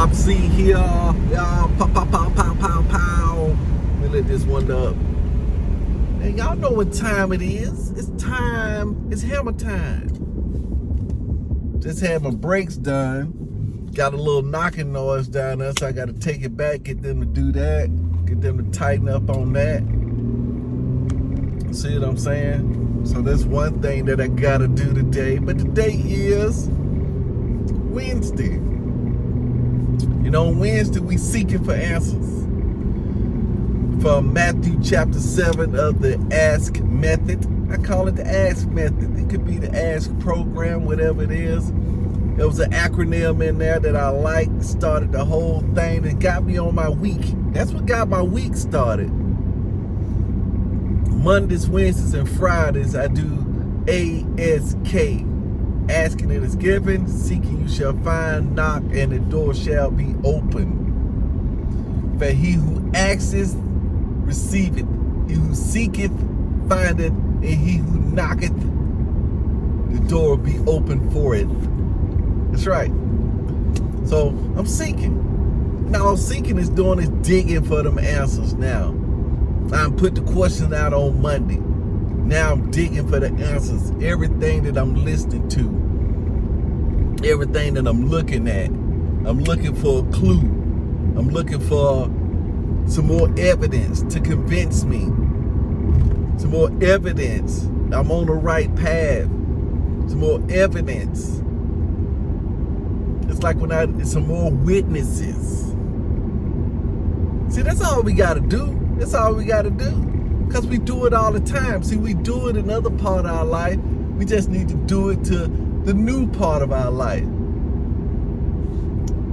Mob C here. Y'all, pow, pow, pow, pow, pow, pow. Let me let this one up. And y'all know what time it is. It's hammer time. Just had my brakes done. Got a little knocking noise down there, so I got to take it back, get them to do that, get them to tighten up on that. See what I'm saying? So that's one thing that I got to do today. But today is Wednesday. You know, on Wednesday we seeking for answers. From Matthew chapter 7 of the Ask Method. I call it the Ask Method. It could be the Ask program, whatever it is. There was an acronym in there that I liked, started the whole thing that got me on my week. That's what got my week started. Mondays, Wednesdays, and Fridays, I do ASK. Asking it is given, seeking you shall find, knock and the door shall be open. For he who asketh, receiveth. He who seeketh, findeth, and he who knocketh, the door will be open for it. That's right. So I'm seeking. Now all seeking is doing is digging for them answers now. I put the question out on Monday. Now I'm digging for the answers. Everything that I'm listening to, everything that I'm looking at, I'm looking for a clue. I'm looking for some more evidence to convince me. Some more evidence I'm on the right path. Some more evidence. It's like some more witnesses. See, that's all we got to do. That's all we got to do. Because we do it all the time. See, we do it in another part of our life. We just need to do it to the new part of our life.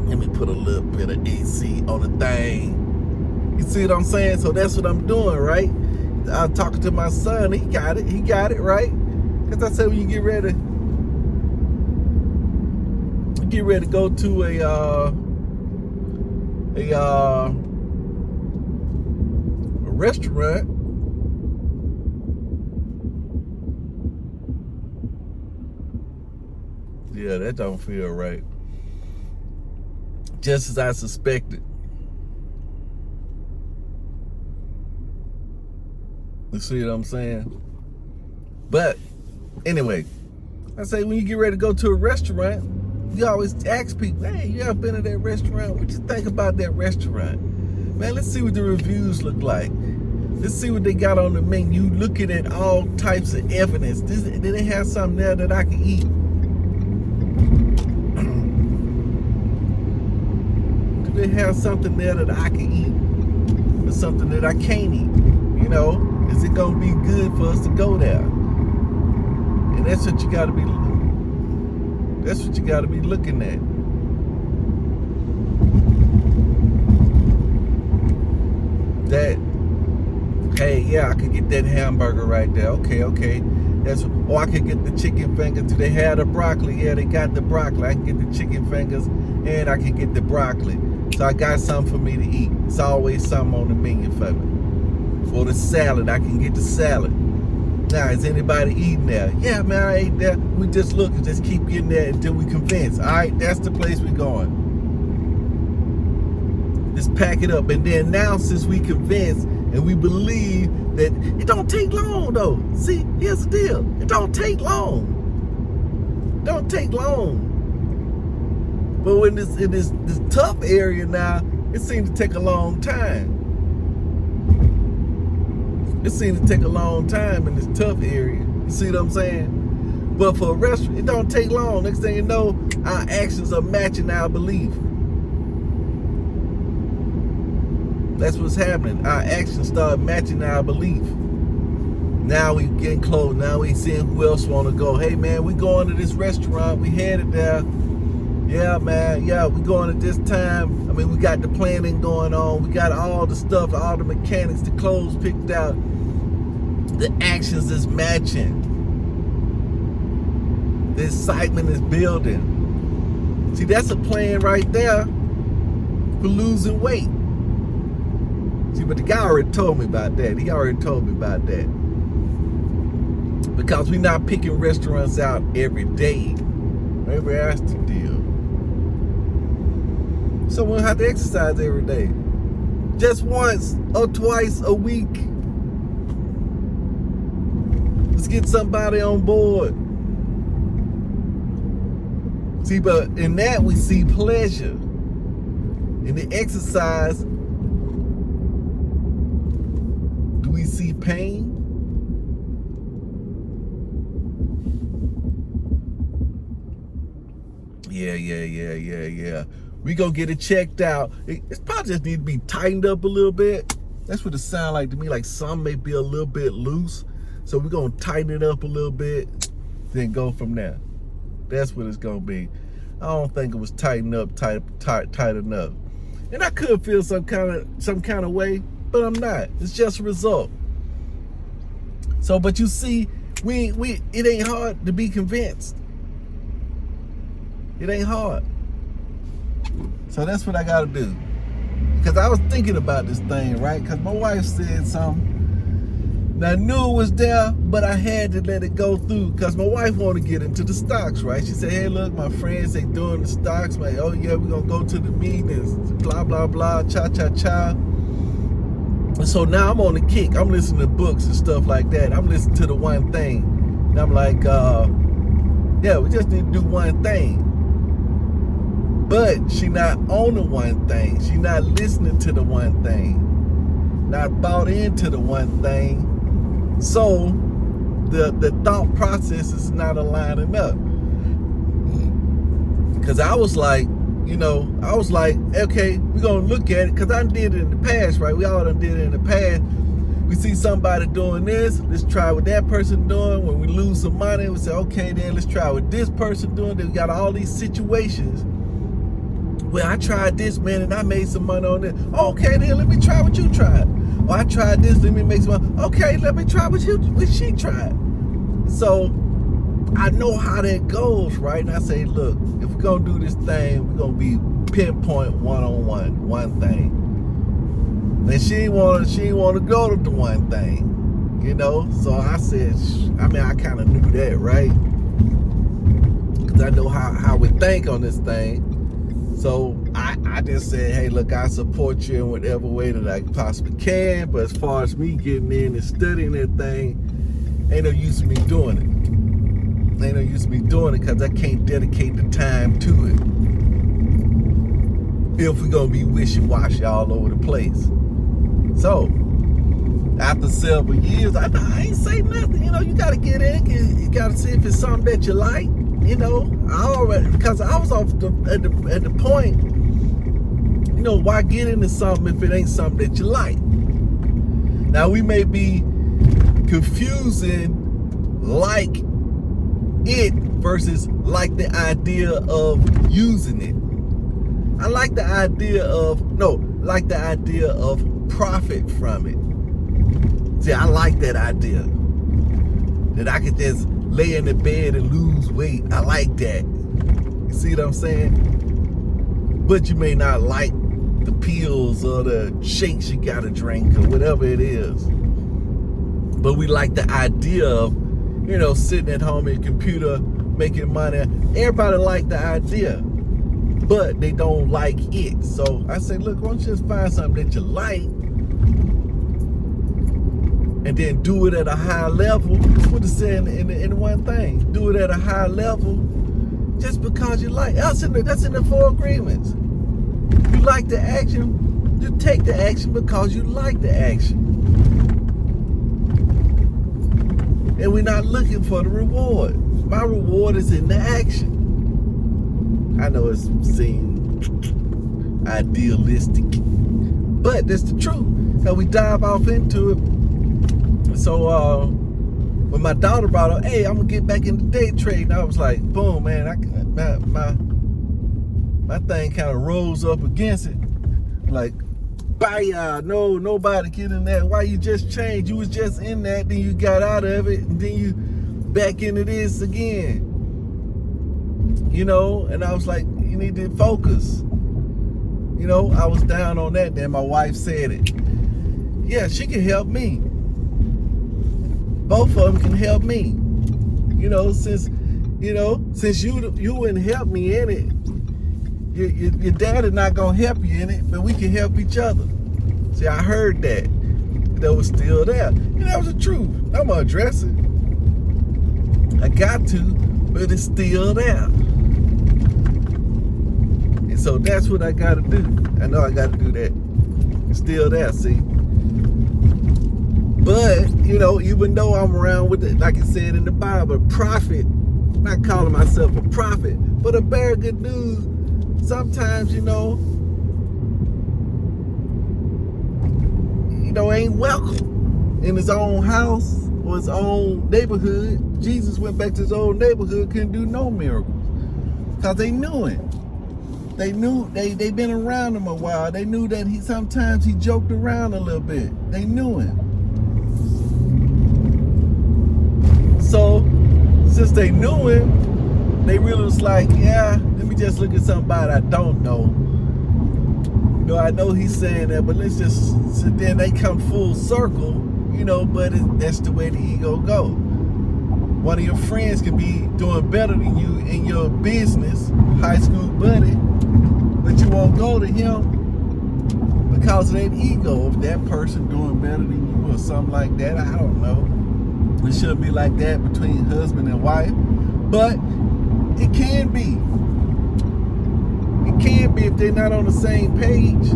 Let me put a little bit of AC on the thing. You see what I'm saying? So that's what I'm doing, right? I'm talking to my son. He got it, right? Because I said when you get ready to go to a restaurant, yeah, that don't feel right. Just as I suspected. You see what I'm saying? But anyway, I say when you get ready to go to a restaurant, you always ask people, hey, you ever been to that restaurant? What you think about that restaurant? Man, let's see what the reviews look like. Let's see what they got on the menu. Looking at all types of evidence. Did they have something there that I can eat? Do they have something there that I can eat? Or something that I can't eat? You know, is it gonna be good for us to go there? And that's what you gotta be looking at. That, hey, yeah, I could get that hamburger right there. Okay. Or I could get the chicken fingers. Do they have the broccoli? Yeah, they got the broccoli. I can get the chicken fingers and I can get the broccoli. So I got something for me to eat. It's always something on the menu for me. For the salad, I can get the salad. Now, is anybody eating there? Yeah, man, I ate there. We just look and just keep getting there until we convince. All right, that's the place we're going. Just pack it up. And then now, since we convinced and we believe that it don't take long, though. See, here's the deal. It don't take long. Don't take long. But when in this tough area now, it seems to take a long time. It seems to take a long time in this tough area. You see what I'm saying? But for a restaurant, it don't take long. Next thing you know, our actions are matching our belief. That's what's happening. Our actions start matching our belief. Now we getting close. Now we seeing who else want to go. Hey man, we going to this restaurant. We headed there. Yeah, man. Yeah, we going at this time. I mean, we got the planning going on. We got all the stuff, all the mechanics, the clothes picked out. The actions is matching. The excitement is building. See, that's a plan right there for losing weight. See, but the guy already told me about that. He already told me about that. Because we're not picking restaurants out every day. Maybe that's the deal. So we don't have to exercise every day. Just once or twice a week. Let's get somebody on board. See, but in that we see pleasure. In the exercise, do we see pain? Yeah. We gonna get it checked out. It probably just need to be tightened up a little bit. That's what it sounds like to me, like some may be a little bit loose. So we're gonna tighten it up a little bit, then go from there. That's what it's gonna be. I don't think it was tightened up tight enough. And I could feel some kind of way, but I'm not. It's just a result. So, but you see, it ain't hard to be convinced. It ain't hard. So that's what I gotta do. Because I was thinking about this thing, right? Because my wife said something. And I knew it was there, but I had to let it go through because my wife wanted to get into the stocks, right? She said, hey, look, my friends, they doing the stocks. Like, oh, yeah, we're going to go to the meetings, blah, blah, blah, cha-cha-cha. And so now I'm on the kick. I'm listening to books and stuff like that. I'm listening to the one thing. And I'm like, yeah, we just need to do one thing. But she not on the one thing. She not listening to the one thing. Not bought into the one thing. So the thought process is not aligning up. Because I was like, okay, we're going to look at it. Because I did it in the past, right? We all done did it in the past. We see somebody doing this. Let's try what that person doing. When we lose some money, we say, okay, then let's try what this person doing. Then we got all these situations. Well, I tried this, man, and I made some money on it. Okay, then let me try what you tried. Or I tried this, let me make some money. Okay, let me try what she tried. So I know how that goes, right? And I say, look, if we're gonna do this thing, we're gonna be pinpoint one-on-one, one thing. And she ain't wanna go to the one thing, you know? So I said, I kind of knew that, right? Because I know how we think on this thing. So I just said, hey, look, I support you in whatever way that I possibly can. But as far as me getting in and studying that thing, ain't no use of me doing it. Ain't no use of me doing it because I can't dedicate the time to it if we're going to be wishy-washy all over the place. So after several years, I ain't say nothing. You know, you got to get in. You got to see if it's something that you like. You know, because I was off at the point, you know, why get into something if it ain't something that you like? Now, we may be confusing like it versus like the idea of using it. I like the idea of profit from it. See, I like that idea. That I could just lay in the bed and lose weight. I like that. You see what I'm saying? But you may not like the pills or the shakes you gotta drink or whatever it is. But we like the idea of, you know, sitting at home in a computer, making money. Everybody like the idea, but they don't like it. So I say, look, why don't you just find something that you like and then do it at a high level. That's what it said in one thing. Do it at a high level just because you like. That's in the 4 agreements. You like the action, you take the action because you like the action. And we're not looking for the reward. My reward is in the action. I know it seems idealistic, but that's the truth. And we dive off into it. So when my daughter brought up, hey, I'm gonna get back into day trading, I was like, boom, man, my thing kind of rose up against it. Like, bye, no, nobody get in that. Why you just changed? You was just in that, then you got out of it, and then you back into this again. You know, and I was like, you need to focus. You know, I was down on that. Then my wife said it. Yeah, she can help me. Both of them can help me. You know, since you wouldn't help me in it, Your dad is not gonna help you in it, but we can help each other. See, I heard that was still there, and that was the truth. I'm gonna address it. I got to, but it's still there. And so that's what I gotta do. I know I gotta do that. It's still there, see. But, even though I'm around with it, like it said in the Bible, a prophet, I'm not calling myself a prophet, but a bearer of good news, sometimes, ain't welcome in his own house or his own neighborhood. Jesus went back to his own neighborhood, couldn't do no miracles because they knew him. They knew they been around him a while. They knew that sometimes he joked around a little bit. They knew him. So since they knew him, they really was like, yeah, let me just look at somebody I don't know. I know he's saying that, but let's just, so then they come full circle, but that's the way the ego go. One of your friends can be doing better than you in your business, high school buddy, but you won't go to him because of that ego of that person doing better than you or something like that. I don't know. It shouldn't be like that between husband and wife, but it can be. It can be if they're not on the same page,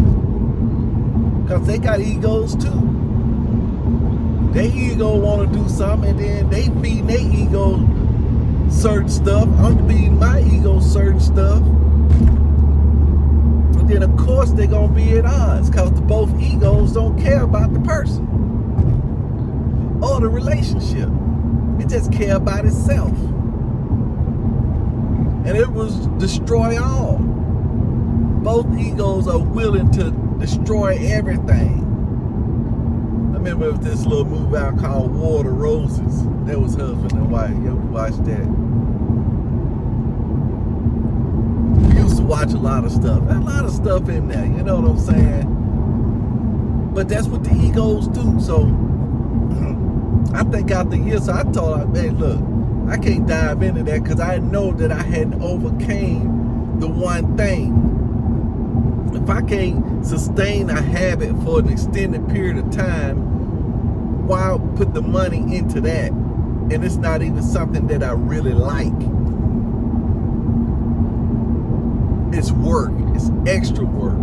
because they got egos too. Their ego want to do something, and then they feed their ego certain stuff. I'm feeding my ego certain stuff. And then of course they're gonna be at odds, because both egos don't care about the person or the relationship. It just care about itself. And it was destroy all. Both egos are willing to destroy everything. I remember this little movie out called War of the Roses. That was husband and wife. Yeah, we watched that. We used to watch a lot of stuff. There's a lot of stuff in there, you know what I'm saying? But that's what the egos do. So I think after years, so I told her, man, look, I can't dive into that because I know that I hadn't overcame the one thing. If I can't sustain a habit for an extended period of time, why put the money into that? And it's not even something that I really like. It's work. It's extra work.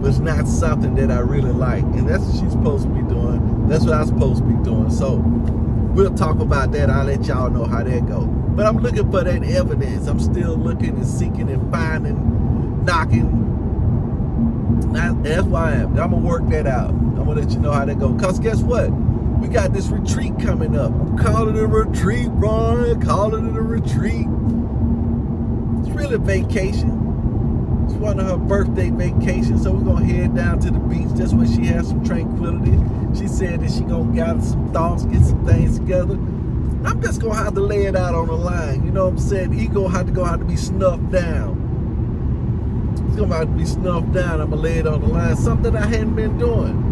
But it's not something that I really like. And that's what she's supposed to be doing. That's what I'm supposed to be doing. So we'll talk about that. I'll let y'all know how that goes. But I'm looking for that evidence. I'm still looking and seeking and finding, knocking. That's why I am. I'm going to work that out. I'm going to let you know how that goes. Because guess what? We got this retreat coming up. I'm calling it a retreat, Ron. Calling it a retreat. It's really a vacation. It's one of her birthday vacations. So we're going to head down to the beach. That's where she has some tranquility. She said that she going to gather some thoughts, get some things together. I'm just going to have to lay it out on the line. You know what I'm saying? The ego have to be snuffed down. It's going to have to be snuffed down. I'm going to lay it on the line. Something I hadn't been doing.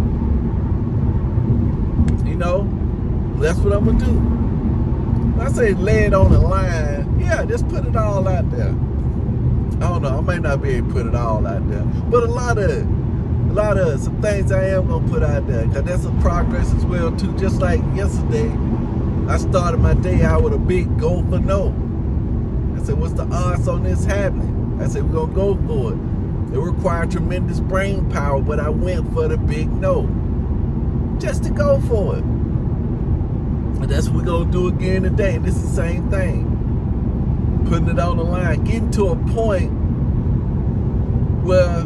That's what I'm going to do. When I say lay it on the line, yeah, just put it all out there. I don't know. I may not be able to put it all out there. But a lot of some things I am going to put out there, because that's a progress as well, too. Just like yesterday, I started my day out with a big go for no. I said, what's the odds on this happening? I said, we're going to go for it. It required tremendous brain power, but I went for the big no. Just to go for it. And that's what we're going to do again today. And this is the same thing. Putting it on the line. Getting to a point where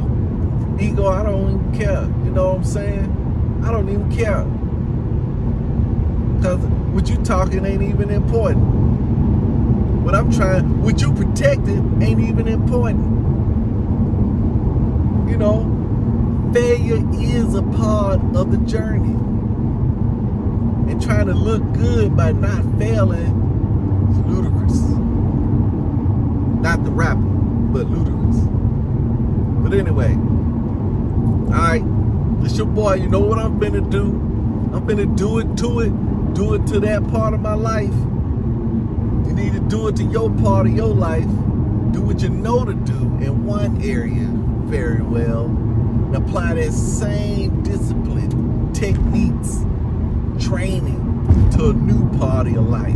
ego, I don't even care. You know what I'm saying? I don't even care. Because what you talking ain't even important. What you protecting ain't even important. Failure is a part of the journey. And trying to look good by not failing is ludicrous. Not the rapper, but ludicrous. But anyway, alright, it's your boy. You know what I'm finna do? I'm finna do it to that part of my life. You need to do it to your part of your life. Do what you know to do in one area very well, and apply that same discipline, techniques, training to a new part of your life.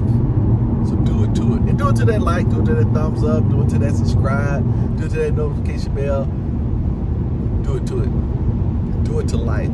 So do it to it. And do it to that like, do it to that thumbs up, do it to that subscribe, do it to that notification bell. Do it to it. Do it to life.